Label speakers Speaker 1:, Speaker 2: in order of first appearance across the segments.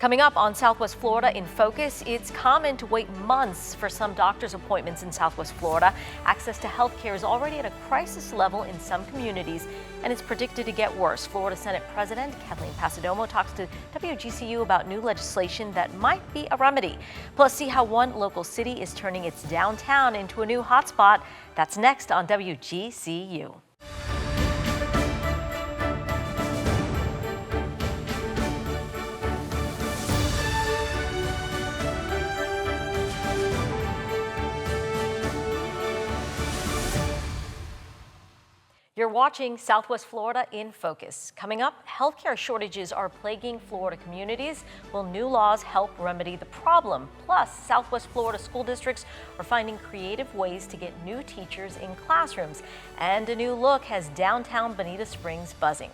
Speaker 1: Coming up on Southwest Florida in Focus, it's common to wait months for some doctor's appointments in Southwest Florida. Access to health care is already at a crisis level in some communities, and it's predicted to get worse. Florida Senate President Kathleen Passidomo talks to WGCU about new legislation that might be a remedy. Plus, see how one local city is turning its downtown into a new hotspot. That's next on WGCU. You're watching Southwest Florida in Focus. Coming up, healthcare shortages are plaguing Florida communities. Will new laws help remedy the problem? Plus, Southwest Florida school districts are finding creative ways to get new teachers in classrooms. And a new look has downtown Bonita Springs buzzing.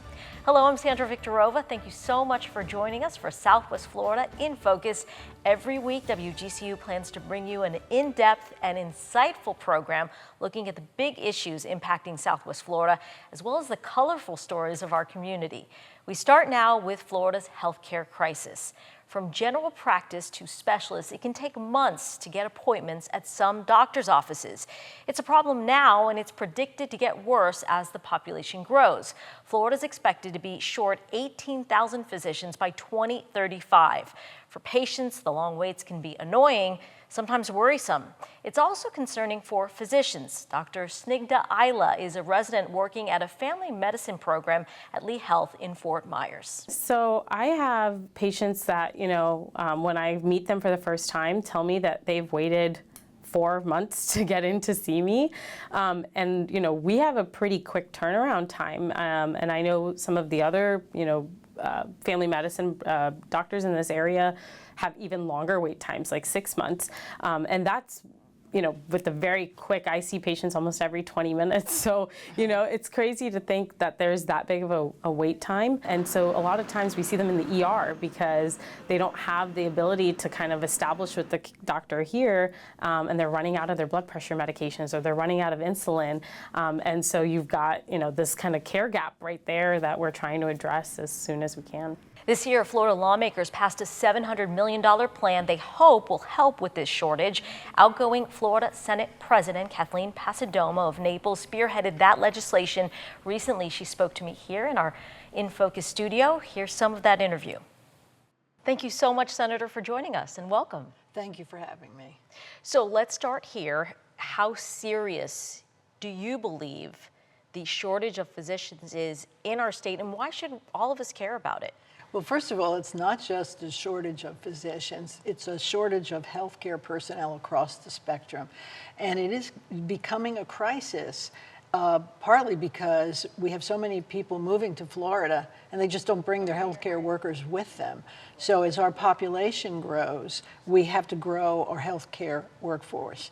Speaker 1: Hello, I'm Sandra Viktorova. Thank you so much for joining us for Southwest Florida in Focus. Every week, WGCU plans to bring you an in-depth and insightful program looking at the big issues impacting Southwest Florida, as well as the colorful stories of our community. We start now with Florida's healthcare crisis. From general practice to specialists, it can take months to get appointments at some doctor's offices. It's a problem now, and it's predicted to get worse as the population grows. Florida is expected to be short 18,000 physicians by 2035. For patients, the long waits can be annoying, sometimes worrisome. It's also concerning for physicians. Dr. Snigdha Ayla is a resident working at a family medicine program at Lee Health in Fort Myers.
Speaker 2: So I have patients that, when I meet them for the first time, tell me that they've waited 4 months to get in to see me. We have a pretty quick turnaround time. And I know some of the other, family medicine doctors in this area have even longer wait times, like 6 months. And that's, with the very quick, I see patients almost every 20 minutes. So, it's crazy to think that there's that big of a wait time. And so a lot of times we see them in the ER because they don't have the ability to kind of establish with the doctor here, and they're running out of their blood pressure medications or they're running out of insulin. And so you've got, this kind of care gap right there that we're trying to address as soon as we can.
Speaker 1: This year, Florida lawmakers passed a $700 million plan they hope will help with this shortage. Outgoing Florida Senate President Kathleen Passidomo of Naples spearheaded that legislation. Recently, she spoke to me here in our In Focus studio. Here's some of that interview. Thank you so much, Senator, for joining us, and welcome.
Speaker 3: Thank you for having me.
Speaker 1: So let's start here. How serious do you believe the shortage of physicians is in our state, and why should all of us care about it?
Speaker 3: Well, first of all, it's not just a shortage of physicians, it's a shortage of healthcare personnel across the spectrum. And it is becoming a crisis, partly because we have so many people moving to Florida and they just don't bring their healthcare workers with them. So as our population grows, we have to grow our healthcare workforce.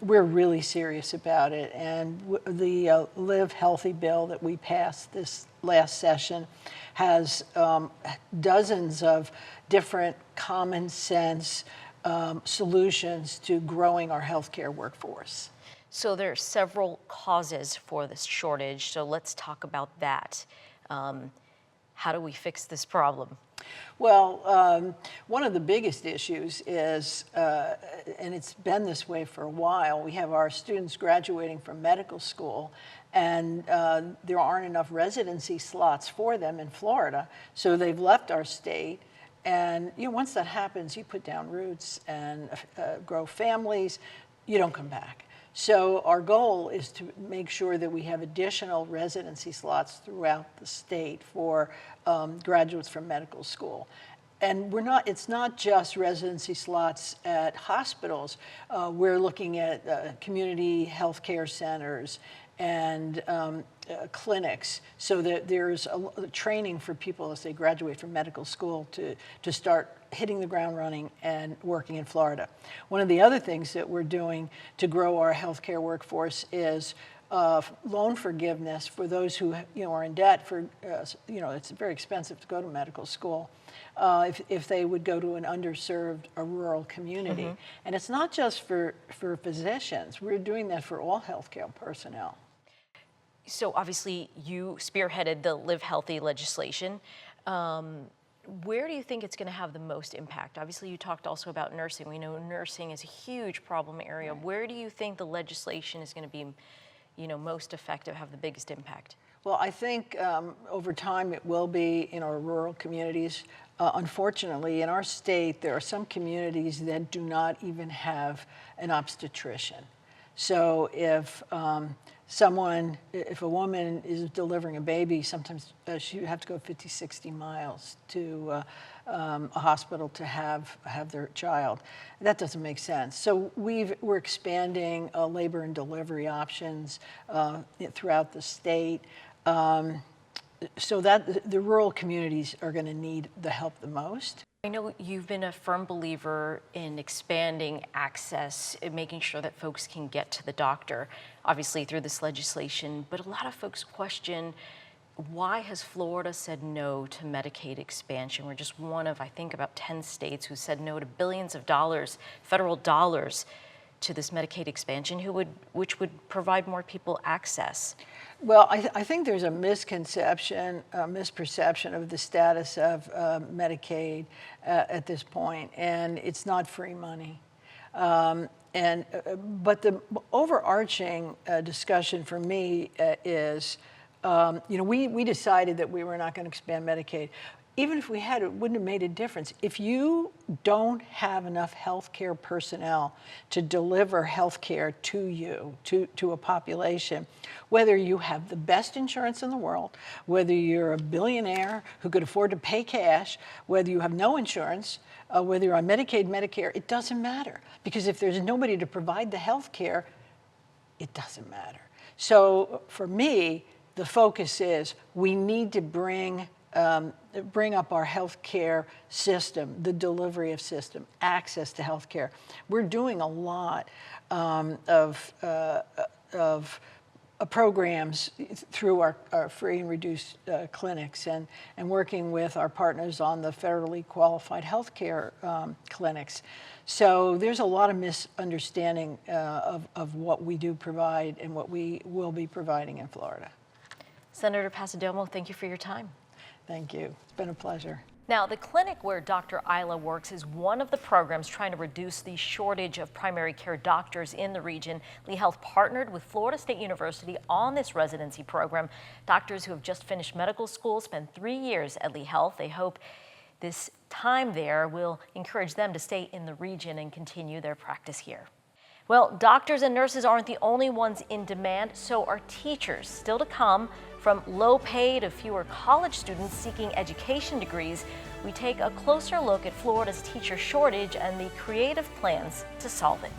Speaker 3: We're really serious about it, and the Live Healthy bill that we passed this last session has dozens of different common sense solutions to growing our healthcare workforce.
Speaker 1: So there are several causes for this shortage, so let's talk about that. How do we fix this problem?
Speaker 3: Well, one of the biggest issues is, and it's been this way for a while, we have our students graduating from medical school, and there aren't enough residency slots for them in Florida, so they've left our state. And once that happens, you put down roots and grow families, you don't come back. So our goal is to make sure that we have additional residency slots throughout the state for graduates from medical school. And it's not just residency slots at hospitals. We're looking at community health care centers and clinics, so that there's a training for people as they graduate from medical school to start hitting the ground running and working in Florida. One of the other things that we're doing to grow our healthcare workforce is loan forgiveness for those who are in debt for, it's very expensive to go to medical school. If they would go to an underserved or rural community. Mm-hmm. And it's not just for physicians. We're doing that for all healthcare personnel.
Speaker 1: So obviously you spearheaded the Live Healthy legislation. where do you think it's going to have the most impact? Obviously, you talked also about nursing. We know nursing is a huge problem area. Right. Where do you think the legislation is going to be, most effective, have the biggest impact?
Speaker 3: Well, I think over time it will be in our rural communities. Unfortunately, in our state, there are some communities that do not even have an obstetrician. So if if a woman is delivering a baby, sometimes she would have to go 50, 60 miles to a hospital to have their child. That doesn't make sense. So we're expanding labor and delivery options throughout the state. So that the rural communities are going to need the help the most.
Speaker 1: I know you've been a firm believer in expanding access, making sure that folks can get to the doctor, obviously through this legislation, but a lot of folks question, why has Florida said no to Medicaid expansion? We're just one of, I think, about 10 states who said no to billions of dollars, federal dollars, to this Medicaid expansion, which would provide more people access.
Speaker 3: Well, I think there's a misconception, a misperception of the status of Medicaid at this point, and it's not free money. But the overarching discussion for me is, we decided that we were not going to expand Medicaid. Even if we had, it wouldn't have made a difference. If you don't have enough healthcare personnel to deliver healthcare to you, to a population, whether you have the best insurance in the world, whether you're a billionaire who could afford to pay cash, whether you have no insurance, whether you're on Medicaid, Medicare, it doesn't matter. Because if there's nobody to provide the healthcare, it doesn't matter. So for me, the focus is we need to bring up our healthcare system, the delivery of system, access to healthcare. We're doing a lot of programs through our free and reduced clinics and working with our partners on the federally qualified healthcare clinics. So there's a lot of misunderstanding of what we do provide and what we will be providing in Florida.
Speaker 1: Senator Passidomo, thank you for your time.
Speaker 3: Thank you. It's been a pleasure.
Speaker 1: Now, the clinic where Dr. Isla works is one of the programs trying to reduce the shortage of primary care doctors in the region. Lee Health partnered with Florida State University on this residency program. Doctors who have just finished medical school spend 3 years at Lee Health. They hope this time there will encourage them to stay in the region and continue their practice here. Well, doctors and nurses aren't the only ones in demand, so are teachers. Still to come, from low pay to fewer college students seeking education degrees, we take a closer look at Florida's teacher shortage and the creative plans to solve it.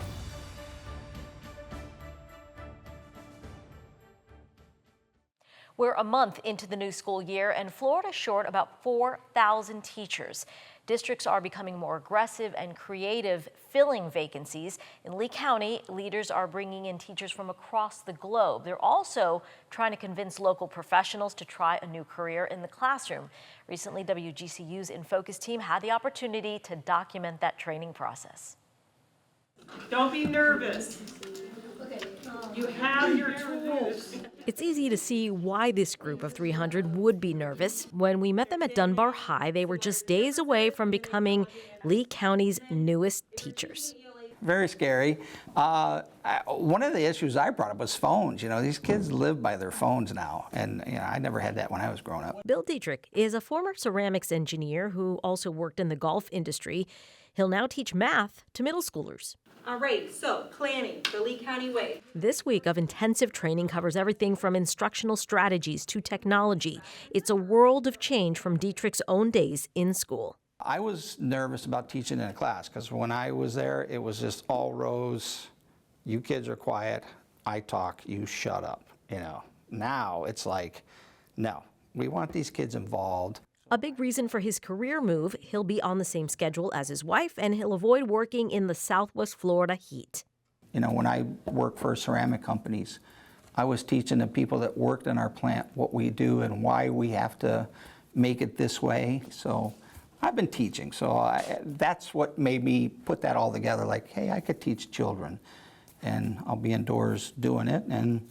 Speaker 1: We're a month into the new school year, and Florida's short about 4,000 teachers. Districts are becoming more aggressive and creative filling vacancies. In Lee County, leaders are bringing in teachers from across the globe. They're also trying to convince local professionals to try a new career in the classroom. Recently, WGCU's In Focus team had the opportunity to document that training process.
Speaker 4: Don't be nervous. You have your tools.
Speaker 1: It's easy to see why this group of 300 would be nervous. When we met them at Dunbar High, they were just days away from becoming Lee County's newest teachers.
Speaker 5: Very scary. One of the issues I brought up was phones. These kids live by their phones now, and I never had that when I was growing up.
Speaker 1: Bill Dietrich is a former ceramics engineer who also worked in the golf industry. He'll now teach math to middle schoolers.
Speaker 4: All right, so planning the Lee County way.
Speaker 1: This week of intensive training covers everything from instructional strategies to technology. It's a world of change from Dietrich's own days in school.
Speaker 5: I was nervous about teaching in a class because when I was there, it was just all rows. You kids are quiet. I talk. You shut up. Now it's like, no, we want these kids involved.
Speaker 1: A big reason for his career move, he'll be on the same schedule as his wife, and he'll avoid working in the Southwest Florida heat.
Speaker 5: When I worked for ceramic companies, I was teaching the people that worked in our plant what we do and why we have to make it this way. So I've been teaching, so that's what made me put that all together, like, hey, I could teach children, and I'll be indoors doing it, and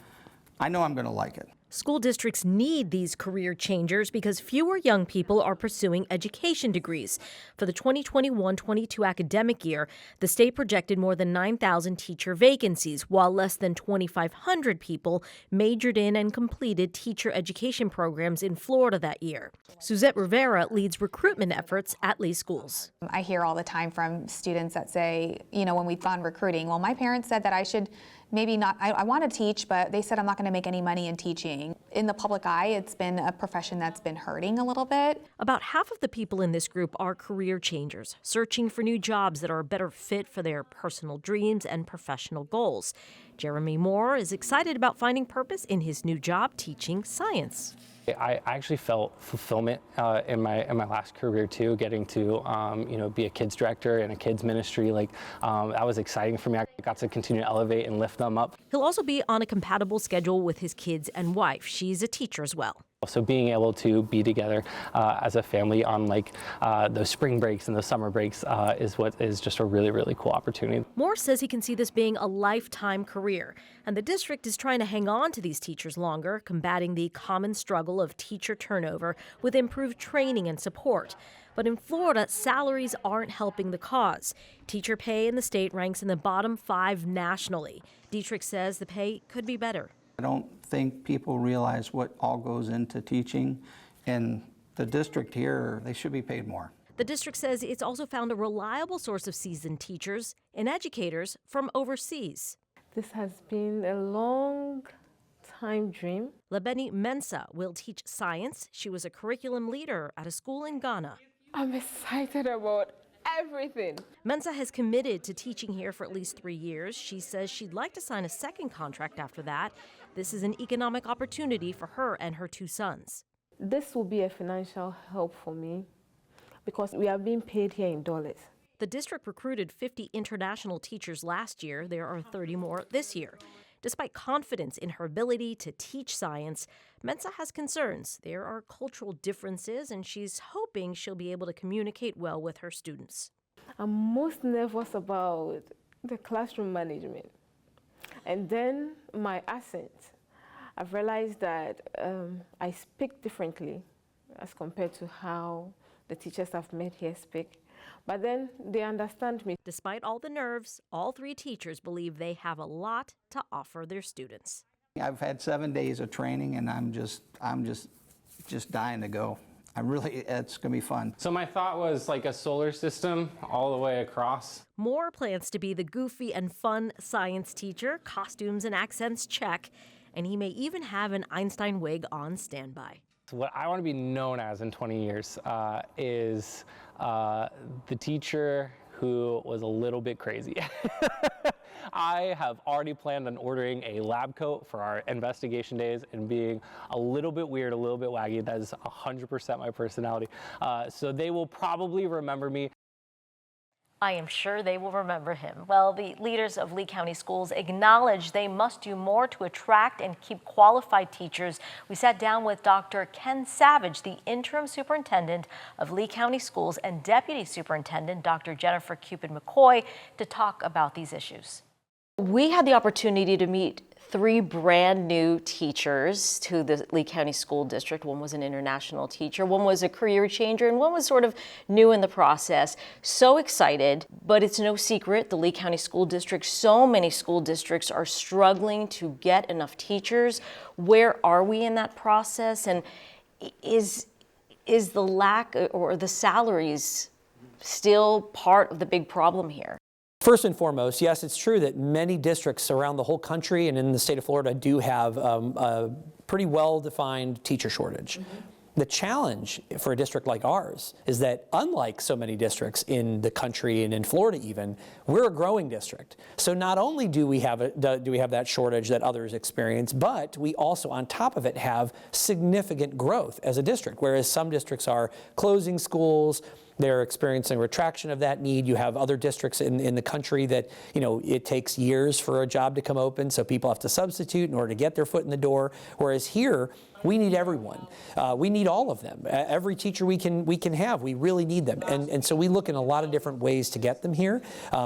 Speaker 5: I know I'm going to like it.
Speaker 1: School districts need these career changers because fewer young people are pursuing education degrees. For the 2021-22 academic year, the state projected more than 9,000 teacher vacancies, while less than 2,500 people majored in and completed teacher education programs in Florida that year. Suzette Rivera leads recruitment efforts at Lee Schools.
Speaker 6: I hear all the time from students that say, when we've gone recruiting, well, my parents said that I should maybe not, I want to teach, but they said I'm not going to make any money in teaching. In the public eye, it's been a profession that's been hurting a little bit.
Speaker 1: About half of the people in this group are career changers, searching for new jobs that are a better fit for their personal dreams and professional goals. Jeremy Moore is excited about finding purpose in his new job teaching science.
Speaker 7: I actually felt fulfillment in my last career too, getting to be a kids director in a kids ministry. That was exciting for me. I got to continue to elevate and lift them up.
Speaker 1: He'll also be on a compatible schedule with his kids and wife. She's a teacher as well.
Speaker 7: So being able to be together as a family on those spring breaks and those summer breaks is what is just a really, really cool opportunity.
Speaker 1: Moore says he can see this being a lifetime career, and the district is trying to hang on to these teachers longer, combating the common struggle of teacher turnover with improved training and support. But in Florida, salaries aren't helping the cause. Teacher pay in the state ranks in the bottom 5 nationally. Dietrich says the pay could be better.
Speaker 5: I don't think people realize what all goes into teaching. In the district here, they should be paid more.
Speaker 1: The district says it's also found a reliable source of seasoned teachers and educators from overseas.
Speaker 2: This has been a long time dream.
Speaker 1: Lebeni Mensah will teach science. She was a curriculum leader at a school in Ghana.
Speaker 2: I'm excited about everything.
Speaker 1: Mensah has committed to teaching here for at least 3 years. She says she'd like to sign a second contract after that. This is an economic opportunity for her and her 2 sons.
Speaker 2: This will be a financial help for me because we are being paid here in dollars.
Speaker 1: The district recruited 50 international teachers last year. There are 30 more this year. Despite confidence in her ability to teach science, Mensah has concerns. There are cultural differences, and she's hoping she'll be able to communicate well with her students.
Speaker 2: I'm most nervous about the classroom management. And then my accent. I've realized that I speak differently as compared to how the teachers I've met here speak. But then they understand me.
Speaker 1: Despite all the nerves, all 3 teachers believe they have a lot to offer their students.
Speaker 5: I've had 7 days of training, and I'm just dying to go. It's gonna be fun.
Speaker 7: So my thought was like a solar system all the way across.
Speaker 1: Moore plans to be the goofy and fun science teacher, costumes and accents check, and he may even have an Einstein wig on standby.
Speaker 7: So what I want to be known as in 20 years is the teacher who was a little bit crazy. I have already planned on ordering a lab coat for our investigation days and being a little bit weird, a little bit waggy. That is 100% my personality. So they will probably remember me.
Speaker 1: I am sure they will remember him. Well, the leaders of Lee County Schools acknowledge they must do more to attract and keep qualified teachers. We sat down with Dr. Ken Savage, the interim superintendent of Lee County Schools, and Deputy Superintendent Dr. Jennifer Cupid McCoy to talk about these issues. We had the opportunity to meet 3 brand new teachers to the Lee County School District. One was an international teacher, one was a career changer, and one was sort of new in the process. So excited, but it's no secret, the Lee County School District, so many school districts are struggling to get enough teachers. Where are we in that process? And is the lack or the salaries still part of the big problem here?
Speaker 8: First and foremost, yes, it's true that many districts around the whole country and in the state of Florida do have a pretty well-defined teacher shortage. The challenge for a district like ours is that unlike so many districts in the country and in Florida even, we're a growing district. So not only do we have that shortage that others experience, but we also on top of it have significant growth as a district, whereas some districts are closing schools, they're experiencing retraction of that need. You have other districts in the country that, it takes years for a job to come open, so people have to substitute in order to get their foot in the door. Whereas here, We need everyone. We need all of them. Every teacher we can have, we really need them. And so we look in a lot of different ways to get them here.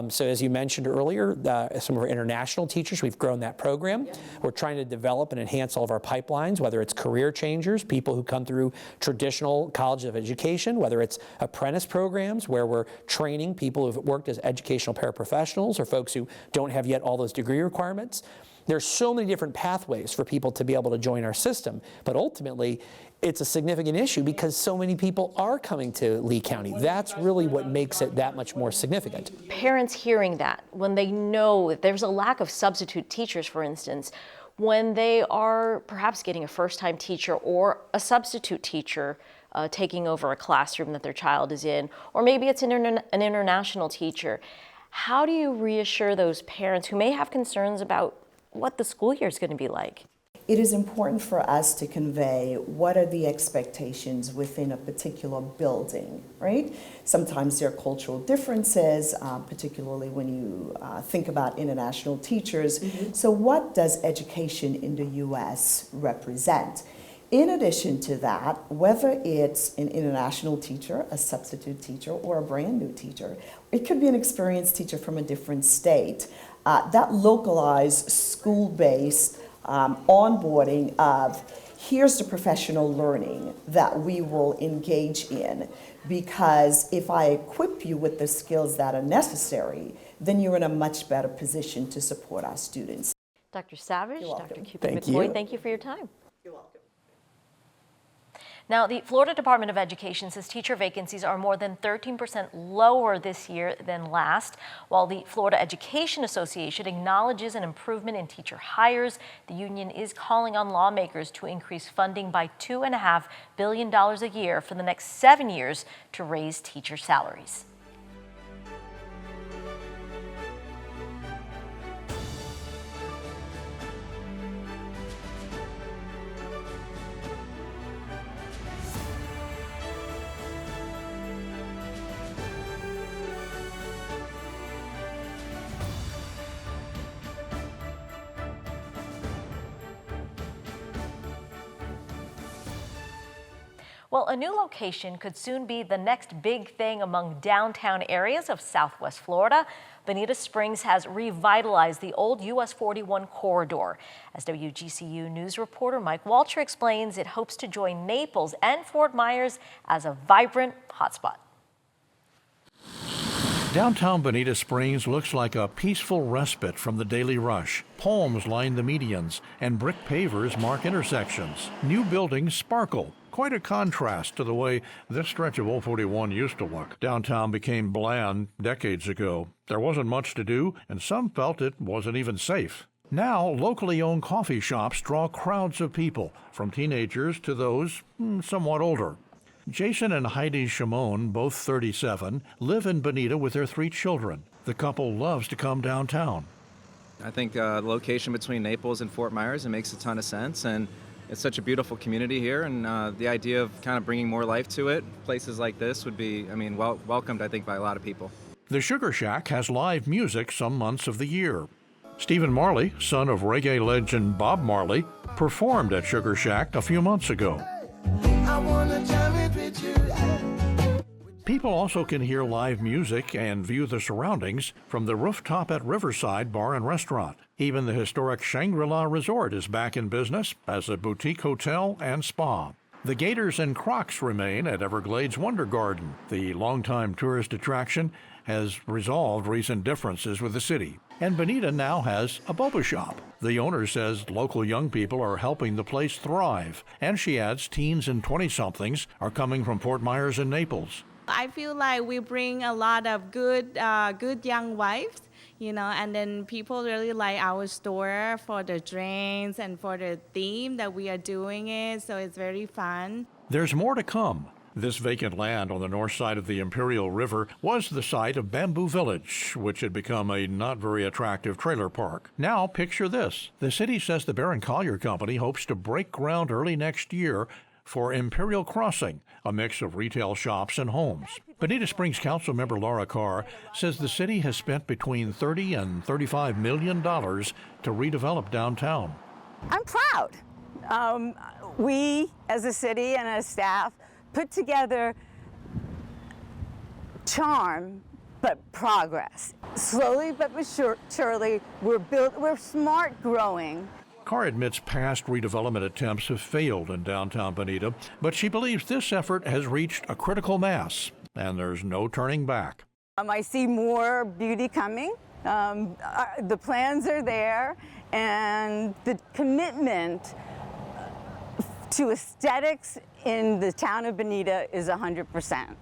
Speaker 8: So as you mentioned earlier, some of our international teachers, we've grown that program. We're trying to develop and enhance all of our pipelines, whether it's career changers, people who come through traditional college of education, whether it's apprentice programs where we're training people who've worked as educational paraprofessionals or folks who don't have yet all those degree requirements. There's so many different pathways for people to be able to join our system, but ultimately it's a significant issue because so many people are coming to Lee County. That's really what makes it that much more significant.
Speaker 1: Parents hearing that, when they know that there's a lack of substitute teachers, for instance, when they are perhaps getting a first-time teacher or a substitute teacher taking over a classroom that their child is in, or maybe it's an international teacher, how do you reassure those parents who may have concerns about what the school year is going to be like?
Speaker 9: It is important for us to convey what are the expectations within a particular building, right? Sometimes there are cultural differences, particularly when you think about international teachers. So what does education in the U.S. represent? In addition to that, whether it's an international teacher, a substitute teacher, or a brand new teacher, it could be an experienced teacher from a different state. That localized school-based onboarding of here's the professional learning that we will engage in, because if I equip you with the skills that are necessary, then you're in a much better position to support our students.
Speaker 1: Dr. Savage,
Speaker 9: You're welcome.
Speaker 1: Dr. Cupid
Speaker 8: Thank
Speaker 1: McCoy,
Speaker 8: you.
Speaker 1: thank you for your time.
Speaker 9: You're welcome.
Speaker 1: Now, the Florida Department of Education says teacher vacancies are more than 13% lower this year than last. While the Florida Education Association acknowledges an improvement in teacher hires, the union is calling on lawmakers to increase funding by $2.5 billion a year for the next 7 years to raise teacher salaries. Well, a new location could soon be the next big thing among downtown areas of Southwest Florida. Bonita Springs has revitalized the old US 41 corridor. As WGCU News reporter Mike Walter explains, it hopes to join Naples and Fort Myers as a vibrant hotspot.
Speaker 10: Downtown Bonita Springs looks like a peaceful respite from the daily rush. Palms line the medians, and brick pavers mark intersections. New buildings sparkle. Quite a contrast to the way this stretch of Old 41 used to look. Downtown became bland decades ago. There wasn't much to do, and some felt it wasn't even safe. Now, locally owned coffee shops draw crowds of people, from teenagers to those somewhat older. Jason and Heidi Shimon, both 37, live in Bonita with their 3 children. The couple loves to come downtown.
Speaker 11: I think the location between Naples and Fort Myers, it makes a ton of sense, and it's such a beautiful community here, and the idea of kind of bringing more life to it, places like this would be, welcomed, I think, by a lot of people.
Speaker 10: The Sugar Shack has live music some months of the year. Stephen Marley, son of reggae legend Bob Marley, performed at Sugar Shack a few months ago. People also can hear live music and view the surroundings from the rooftop at Riverside Bar and Restaurant. Even the historic Shangri-La Resort is back in business as a boutique hotel and spa. The Gators and Crocs remain at Everglades Wonder Garden. The longtime tourist attraction has resolved recent differences with the city. And Bonita now has a boba shop. The owner says local young people are helping the place thrive. And she adds teens and 20-somethings are coming from Fort Myers and Naples.
Speaker 12: I feel like we bring a lot of good young wives, and then people really like our store for the drinks and for the theme that we are doing it, so it's very fun.
Speaker 10: There's more to come. This vacant land on the north side of the Imperial River was the site of Bamboo Village, which had become a not very attractive trailer park. Now picture this. The city says the Barron Collier Company hopes to break ground early next year for Imperial Crossing, a mix of retail shops and homes. Bonita Springs Council member Laura Carr says the city has spent between $30 and $35 million to redevelop downtown.
Speaker 13: I'm proud. we, as a city and as staff, put together charm, but progress. Slowly but surely, we're smart growing.
Speaker 10: Carr admits past redevelopment attempts have failed in downtown Bonita, but she believes this effort has reached a critical mass, and there's no turning back.
Speaker 13: I see more beauty coming. The plans are there, and the commitment to aesthetics in the town of Bonita is 100%.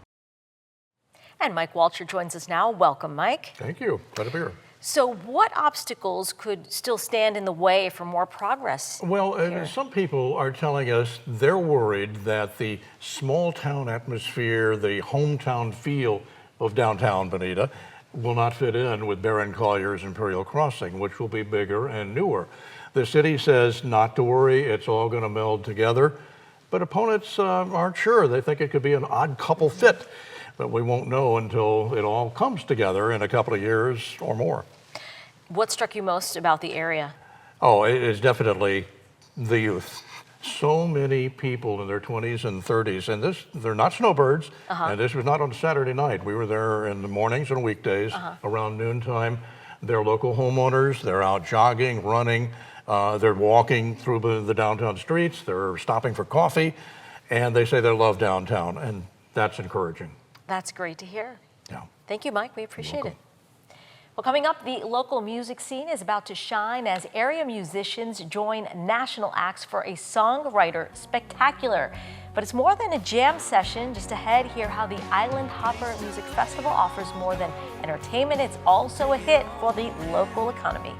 Speaker 1: And Mike Walcher joins us now. Welcome, Mike.
Speaker 10: Thank you. Glad to be here.
Speaker 1: So what obstacles could still stand in the way for more progress?
Speaker 10: Well, some people are telling us they're worried that the small town atmosphere, the hometown feel of downtown Bonita will not fit in with Barron Collier's Imperial Crossing, which will be bigger and newer. The city says not to worry, it's all going to meld together, but opponents aren't sure. They think it could be an odd couple fit, but we won't know until it all comes together in a couple of years or more.
Speaker 1: What struck you most about the area?
Speaker 10: Oh, it is definitely the youth. So many people in their 20s and 30s, and they're not snowbirds, and this was not on a Saturday night. We were there in the mornings and weekdays around noontime. They're local homeowners, they're out jogging, running, they're walking through the downtown streets, they're stopping for coffee, and they say they love downtown, and that's encouraging.
Speaker 1: That's great to hear.
Speaker 10: Yeah.
Speaker 1: Thank you, Mike. We appreciate it. Well, coming up, the local music scene is about to shine as area musicians join national acts for a songwriter spectacular. But it's more than a jam session. Just ahead, hear how the Island Hopper Music Festival offers more than entertainment. It's also a hit for the local economy.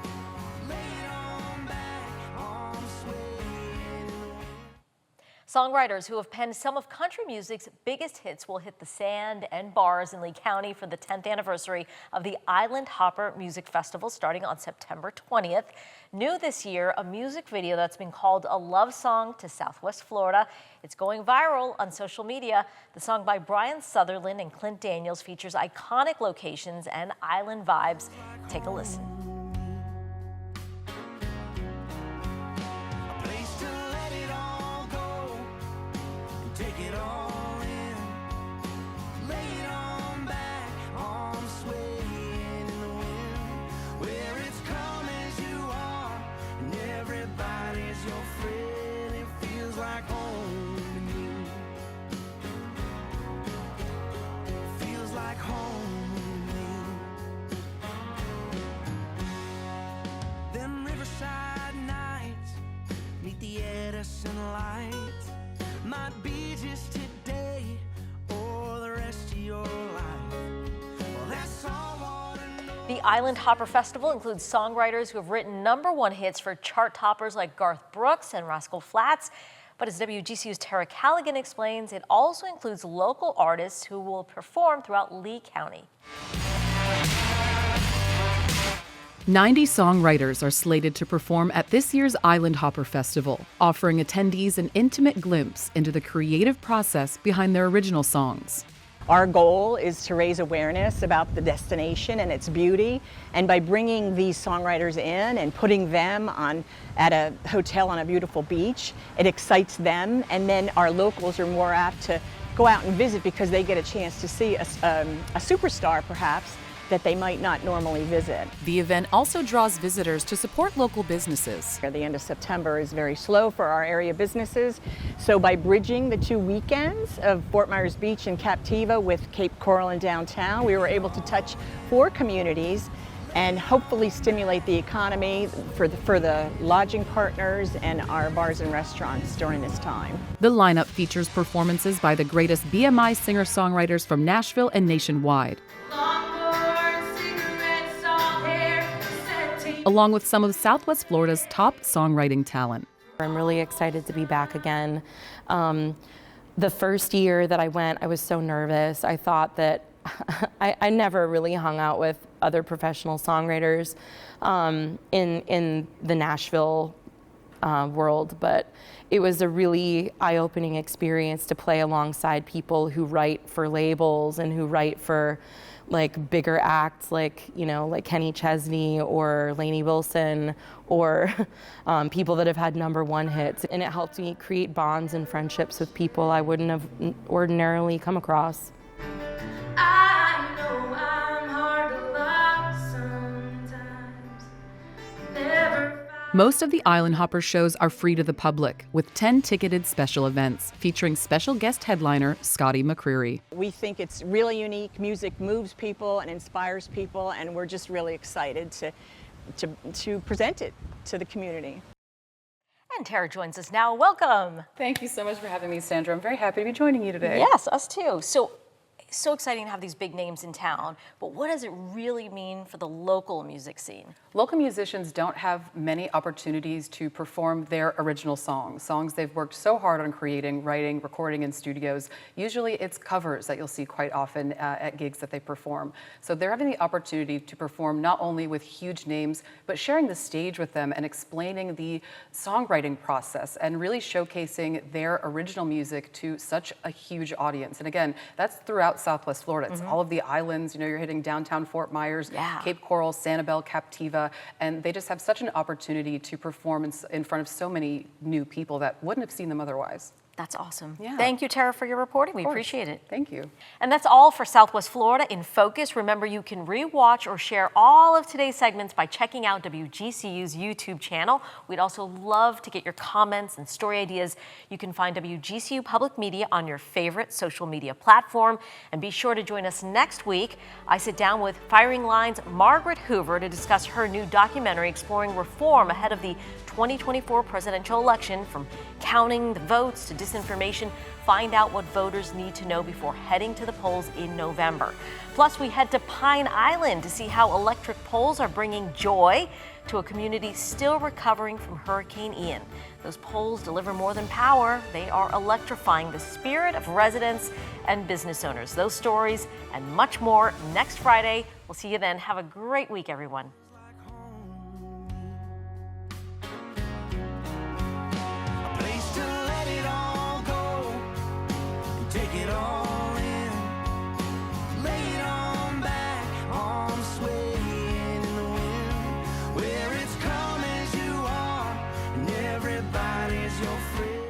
Speaker 1: Songwriters who have penned some of country music's biggest hits will hit the sand and bars in Lee County for the 10th anniversary of the Island Hopper Music Festival starting on September 20th. New this year, a music video that's been called a love song to Southwest Florida. It's going viral on social media. The song by Brian Sutherland and Clint Daniels features iconic locations and island vibes. Take a listen.
Speaker 14: Take it all in, lay it on back, arms swaying in the wind, where it's calm as you are, and everybody's your friend. It feels like home to me. Feels like home to me. Them riverside nights, meet the Edison lights. Might be just today or the rest of your life. Well, that's all.
Speaker 1: The Island Hopper Festival includes songwriters who have written #1 hits for chart toppers like Garth Brooks and Rascal Flatts. But as WGCU's Tara Callaghan explains, it also includes local artists who will perform throughout Lee County.
Speaker 15: 90 songwriters are slated to perform at this year's Island Hopper Festival, offering attendees an intimate glimpse into the creative process behind their original songs.
Speaker 16: Our goal is to raise awareness about the destination and its beauty, and by bringing these songwriters in and putting them at a hotel on a beautiful beach, it excites them, and then our locals are more apt to go out and visit because they get a chance to see a superstar perhaps that they might not normally visit.
Speaker 15: The event also draws visitors to support local businesses.
Speaker 16: The end of September is very slow for our area businesses, so by bridging the 2 weekends of Fort Myers Beach and Captiva with Cape Coral and downtown, we were able to touch 4 communities and hopefully stimulate the economy for the lodging partners and our bars and restaurants during this time.
Speaker 15: The lineup features performances by the greatest BMI singer-songwriters from Nashville and nationwide, along with some of Southwest Florida's top songwriting talent.
Speaker 17: I'm really excited to be back again. The first year that I went, I was so nervous. I thought that I never really hung out with other professional songwriters in the Nashville world, but it was a really eye-opening experience to play alongside people who write for labels and who write for like bigger acts like, you know, like Kenny Chesney or Lainey Wilson or people that have had #1 hits. And it helped me create bonds and friendships with people I wouldn't have ordinarily come across.
Speaker 14: I know I'm hard to love sometimes. Never.
Speaker 15: Most of the Island Hopper shows are free to the public, with 10 ticketed special events featuring special guest headliner Scotty McCreery.
Speaker 16: We think it's really unique. Music moves people and inspires people, and we're just really excited to present it to the community.
Speaker 1: And Tara joins us now. Welcome.
Speaker 18: Thank you so much for having me, Sandra. I'm very happy to be joining you today.
Speaker 1: Yes, us too. So exciting to have these big names in town, but what does it really mean for the local music scene?
Speaker 18: Local musicians don't have many opportunities to perform their original songs they've worked so hard on creating, writing, recording in studios. Usually it's covers that you'll see quite often at gigs that they perform. So they're having the opportunity to perform not only with huge names, but sharing the stage with them and explaining the songwriting process and really showcasing their original music to such a huge audience. And again, that's throughout Southwest Florida. It's all of the islands. You know, you're hitting downtown Fort Myers, Cape Coral, Sanibel, Captiva, and they just have such an opportunity to perform in front of so many new people that wouldn't have seen them otherwise.
Speaker 1: That's awesome.
Speaker 18: Yeah.
Speaker 1: Thank you, Tara, for your reporting. We appreciate it.
Speaker 18: Thank you.
Speaker 1: And that's all for Southwest Florida in Focus. Remember, you can rewatch or share all of today's segments by checking out WGCU's YouTube channel. We'd also love to get your comments and story ideas. You can find WGCU Public Media on your favorite social media platform. And be sure to join us next week. I sit down with Firing Line's Margaret Hoover to discuss her new documentary exploring reform ahead of the 2024 presidential election, from counting the votes to disinformation. Find out what voters need to know before heading to the polls in November. Plus, we head to Pine Island to see how electric poles are bringing joy to a community still recovering from Hurricane Ian. Those poles deliver more than power. They are electrifying the spirit of residents and business owners. Those stories and much more next Friday. We'll see you then. Have a great week, everyone.
Speaker 14: Take it all in, lay it on back, arms swaying in the wind, where it's calm as you are, and everybody's your friend.